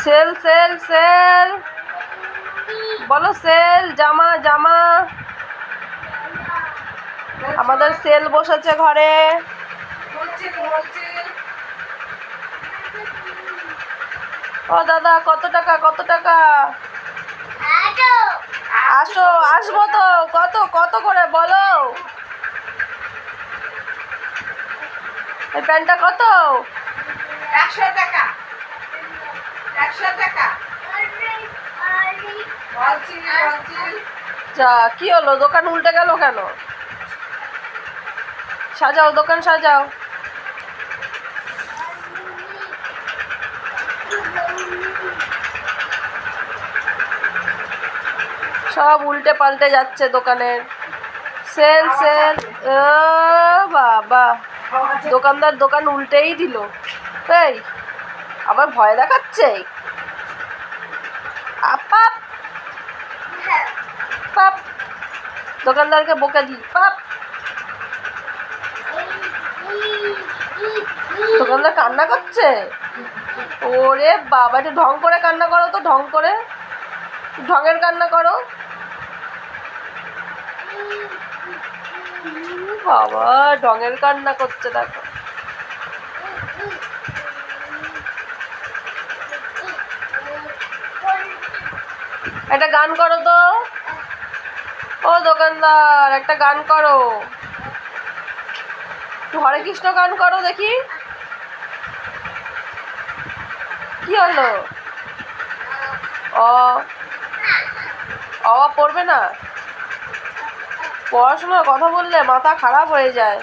Sell sell sell বলো, sell জামা জামা। আমাদের সেল বসেছে ঘরে। ও দাদা, কত টাকা কত টাকা? আসো, আসবো তো। কত কত করে বলো? এই প্যান্টটা কত? 100 টাকা। 100 টাকা। যা, কি হলো? দোকান উল্টে গেল কেন? সাজাও, দোকান সাজাও। সব উল্টে পাল্টে যাচ্ছে দোকানের। Sell sell. ও বাবা, দোকানদার দোকান উল্টেই দিল। এই আবার ভয় দেখাচ্ছে। আপাপ পাপ, দোকানদারকে বকে দি। পাপ, দোকানদার কান্না করছে। ওরে বাবা, একটু ঢং করে কান্না করো তো, ঢং করে, ঢঙের কান্না করো। বাবা, ঢঙের কান্না করছে, দেখো। একটা গান করো তো। ও দোকানদার, একটা গান করো। হরে কৃষ্ণ গান করো দেখি। কি হলো? অ অ পড়বে না? পড়াশোনার কথা বললে মাথা খারাপ হয়ে যায়।